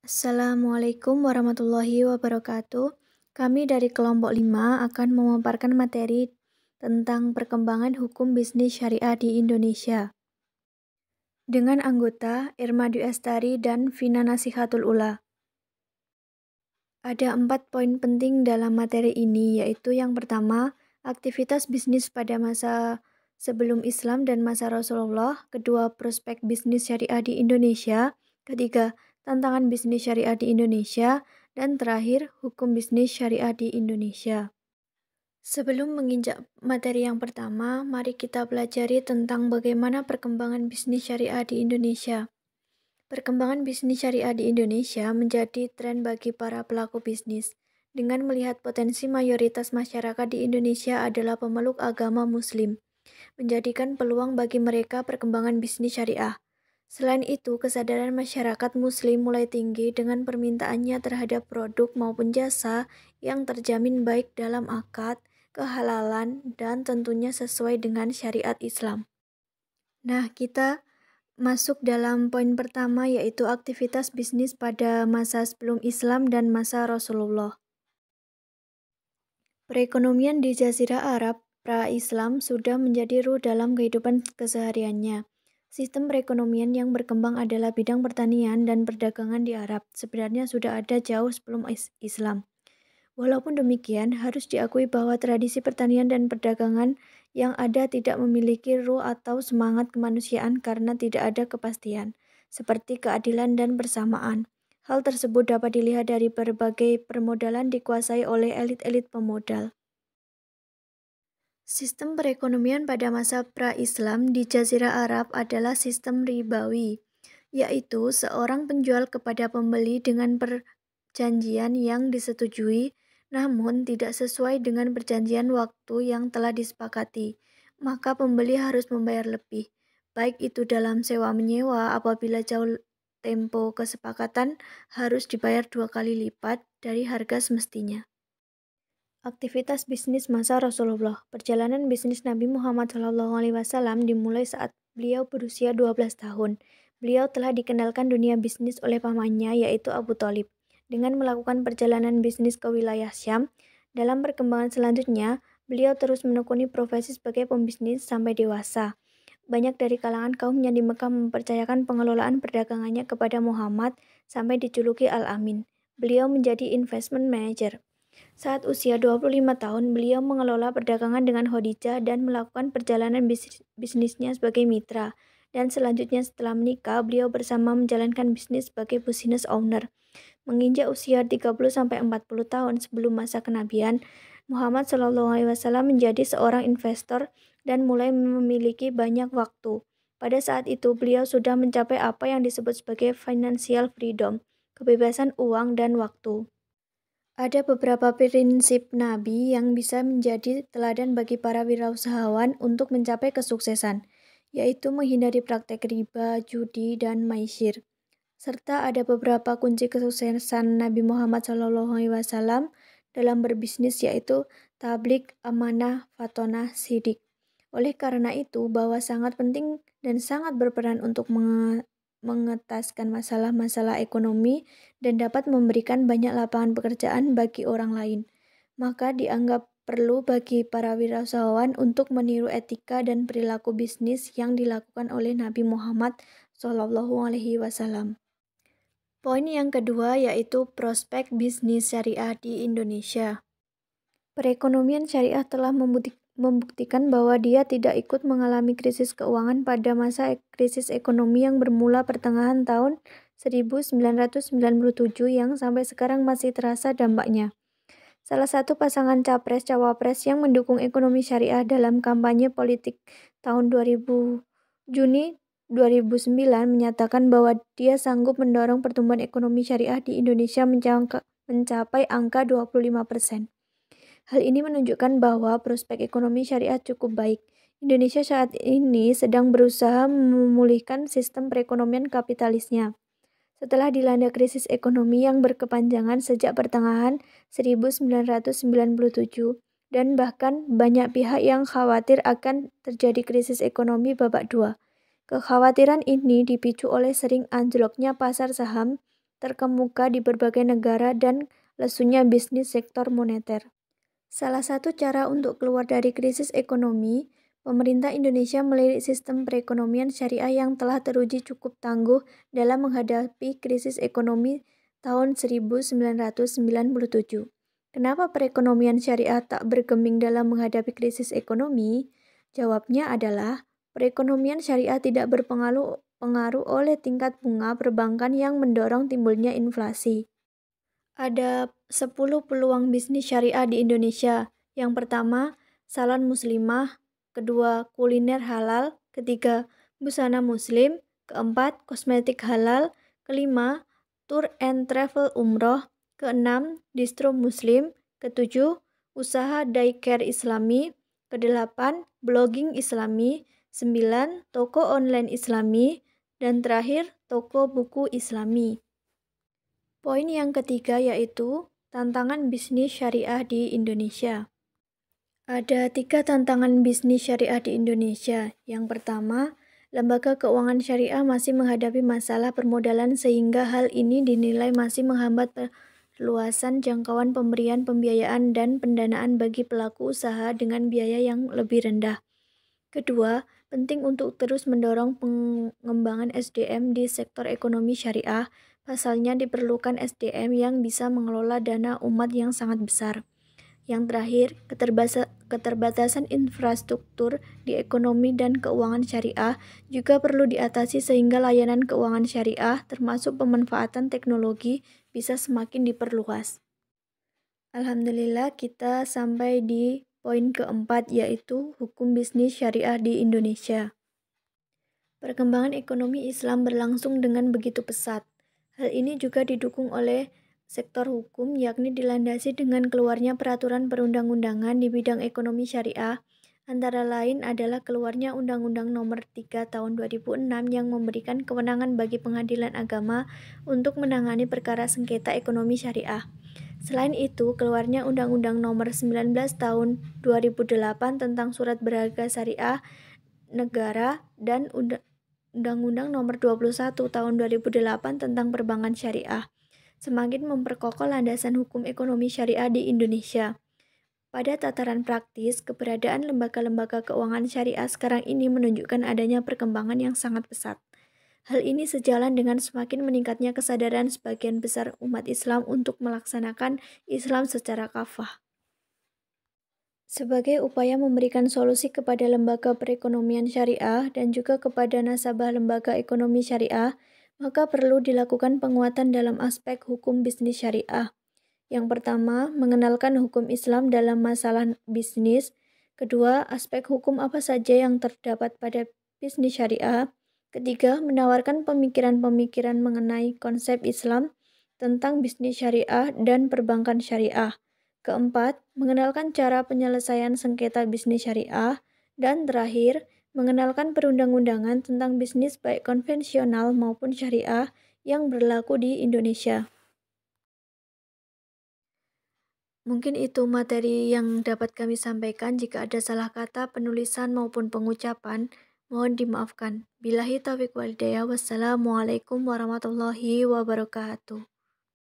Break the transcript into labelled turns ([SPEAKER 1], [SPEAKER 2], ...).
[SPEAKER 1] Assalamualaikum warahmatullahi wabarakatuh. Kami dari kelompok 5 akan memaparkan materi tentang perkembangan hukum bisnis syariah di Indonesia. Dengan anggota Irma Dwi Astari dan Vina Nasihatul Ula. Ada 4 poin penting dalam materi ini, yaitu yang pertama, aktivitas bisnis pada masa sebelum Islam dan masa Rasulullah. Kedua, prospek bisnis syariah di Indonesia. Ketiga, tantangan bisnis syariah di Indonesia. Dan terakhir, hukum bisnis syariah di Indonesia. Sebelum menginjak materi yang pertama, mari kita pelajari tentang bagaimana perkembangan bisnis syariah di Indonesia. Perkembangan bisnis syariah di Indonesia menjadi tren bagi para pelaku bisnis. Dengan melihat potensi mayoritas masyarakat di Indonesia adalah pemeluk agama Muslim, menjadikan peluang bagi mereka perkembangan bisnis syariah. Selain itu, kesadaran masyarakat Muslim mulai tinggi dengan permintaannya terhadap produk maupun jasa yang terjamin baik dalam akad, kehalalan, dan tentunya sesuai dengan syariat Islam. Nah, kita masuk dalam poin pertama, yaitu aktivitas bisnis pada masa sebelum Islam dan masa Rasulullah. Perekonomian di Jazirah Arab pra-Islam sudah menjadi ruh dalam kehidupan kesehariannya. Sistem perekonomian yang berkembang adalah bidang pertanian dan perdagangan di Arab. Sebenarnya sudah ada jauh sebelum Islam. Walaupun demikian, harus diakui bahwa tradisi pertanian dan perdagangan yang ada tidak memiliki ruh atau semangat kemanusiaan karena tidak ada kepastian, seperti keadilan dan persamaan. Hal tersebut dapat dilihat dari berbagai permodalan dikuasai oleh elit-elit pemodal. Sistem perekonomian pada masa pra-Islam di Jazirah Arab adalah sistem ribawi, yaitu seorang penjual kepada pembeli dengan perjanjian yang disetujui, namun tidak sesuai dengan perjanjian waktu yang telah disepakati, maka pembeli harus membayar lebih, baik itu dalam sewa-menyewa. Apabila jauh tempo kesepakatan, harus dibayar 2 kali lipat dari harga semestinya. Aktivitas bisnis masa Rasulullah. Perjalanan bisnis Nabi Muhammad SAW dimulai saat beliau berusia 12 tahun. Beliau telah dikenalkan dunia bisnis oleh pamannya, yaitu Abu Thalib, dengan melakukan perjalanan bisnis ke wilayah Syam. Dalam perkembangan selanjutnya, beliau terus menekuni profesi sebagai pembisnis sampai dewasa. Banyak dari kalangan kaumnya di Mekah mempercayakan pengelolaan perdagangannya kepada Muhammad sampai dijuluki Al-Amin. Beliau menjadi investment manager. Saat usia 25 tahun, beliau mengelola perdagangan dengan Khadijah dan melakukan perjalanan bisnisnya sebagai mitra. Dan selanjutnya setelah menikah, beliau bersama menjalankan bisnis sebagai business owner. Menginjak usia 30-40 tahun sebelum masa kenabian, Muhammad SAW menjadi seorang investor dan mulai memiliki banyak waktu. Pada saat itu, beliau sudah mencapai apa yang disebut sebagai financial freedom, kebebasan uang dan waktu. Ada beberapa prinsip Nabi yang bisa menjadi teladan bagi para wirausahawan untuk mencapai kesuksesan, yaitu menghindari praktek riba, judi, dan maisir. Serta ada beberapa kunci kesuksesan Nabi Muhammad SAW dalam berbisnis, yaitu tablik, amanah, fatonah, sidik. Oleh karena itu, bahwa sangat penting dan sangat berperan untuk mengetaskan masalah-masalah ekonomi dan dapat memberikan banyak lapangan pekerjaan bagi orang lain. Maka dianggap perlu bagi para wirausahawan untuk meniru etika dan perilaku bisnis yang dilakukan oleh Nabi Muhammad SAW. Poin yang kedua yaitu prospek bisnis syariah di Indonesia. Perekonomian syariah telah membuktikan bahwa dia tidak ikut mengalami krisis keuangan pada masa krisis ekonomi yang bermula pertengahan tahun 1997 yang sampai sekarang masih terasa dampaknya. Salah satu pasangan capres-cawapres yang mendukung ekonomi syariah dalam kampanye politik tahun 2000 Juni 2009 menyatakan bahwa dia sanggup mendorong pertumbuhan ekonomi syariah di Indonesia mencapai angka 25%. Hal ini menunjukkan bahwa prospek ekonomi syariah cukup baik. Indonesia saat ini sedang berusaha memulihkan sistem perekonomian kapitalisnya. Setelah dilanda krisis ekonomi yang berkepanjangan sejak pertengahan 1997 dan bahkan banyak pihak yang khawatir akan terjadi krisis ekonomi babak 2. Kekhawatiran ini dipicu oleh sering anjloknya pasar saham terkemuka di berbagai negara dan lesunya bisnis sektor moneter. Salah satu cara untuk keluar dari krisis ekonomi, pemerintah Indonesia melirik sistem perekonomian syariah yang telah teruji cukup tangguh dalam menghadapi krisis ekonomi tahun 1997. Kenapa perekonomian syariah tak bergeming dalam menghadapi krisis ekonomi? Jawabnya adalah, perekonomian syariah tidak berpengaruh oleh tingkat bunga perbankan yang mendorong timbulnya inflasi. Ada 10 peluang bisnis syariah di Indonesia. Yang pertama, salon muslimah. Kedua, kuliner halal. Ketiga, busana muslim. Keempat, kosmetik halal. Kelima, tour and travel umroh. Keenam, distro muslim. Ketujuh, usaha daycare islami. Kedelapan, blogging islami. 9, toko online islami. Dan terakhir, toko buku islami. Poin yang ketiga yaitu tantangan bisnis syariah di Indonesia. Ada 3 tantangan bisnis syariah di Indonesia. Yang pertama, lembaga keuangan syariah masih menghadapi masalah permodalan sehingga hal ini dinilai masih menghambat perluasan jangkauan pemberian pembiayaan dan pendanaan bagi pelaku usaha dengan biaya yang lebih rendah. Kedua, penting untuk terus mendorong pengembangan SDM di sektor ekonomi syariah. Pasalnya diperlukan SDM yang bisa mengelola dana umat yang sangat besar. Yang terakhir, keterbatasan infrastruktur di ekonomi dan keuangan syariah juga perlu diatasi sehingga layanan keuangan syariah termasuk pemanfaatan teknologi bisa semakin diperluas. Alhamdulillah kita sampai di poin keempat yaitu hukum bisnis syariah di Indonesia. Perkembangan ekonomi Islam berlangsung dengan begitu pesat. Hal ini juga didukung oleh sektor hukum yakni dilandasi dengan keluarnya peraturan perundang-undangan di bidang ekonomi syariah. Antara lain adalah keluarnya Undang-Undang Nomor 3 Tahun 2006 yang memberikan kewenangan bagi pengadilan agama untuk menangani perkara sengketa ekonomi syariah. Selain itu, keluarnya Undang-Undang Nomor 19 Tahun 2008 tentang Surat Berharga Syariah Negara dan Undang-Undang Nomor 21 Tahun 2008 tentang Perbankan Syariah semakin memperkokoh landasan hukum ekonomi syariah di Indonesia. Pada tataran praktis, keberadaan lembaga-lembaga keuangan syariah sekarang ini menunjukkan adanya perkembangan yang sangat pesat. Hal ini sejalan dengan semakin meningkatnya kesadaran sebagian besar umat Islam untuk melaksanakan Islam secara kafah. Sebagai upaya memberikan solusi kepada lembaga perekonomian syariah dan juga kepada nasabah lembaga ekonomi syariah, maka perlu dilakukan penguatan dalam aspek hukum bisnis syariah. Yang pertama, mengenalkan hukum Islam dalam masalah bisnis. Kedua, aspek hukum apa saja yang terdapat pada bisnis syariah. Ketiga, menawarkan pemikiran-pemikiran mengenai konsep Islam tentang bisnis syariah dan perbankan syariah. Keempat, mengenalkan cara penyelesaian sengketa bisnis syariah. Dan terakhir, mengenalkan perundang-undangan tentang bisnis baik konvensional maupun syariah yang berlaku di Indonesia. Mungkin itu materi yang dapat kami sampaikan. Jika ada salah kata, penulisan maupun pengucapan, mohon dimaafkan. Billahi taufiq wal hidayah. Wassalamualaikum warahmatullahi wabarakatuh.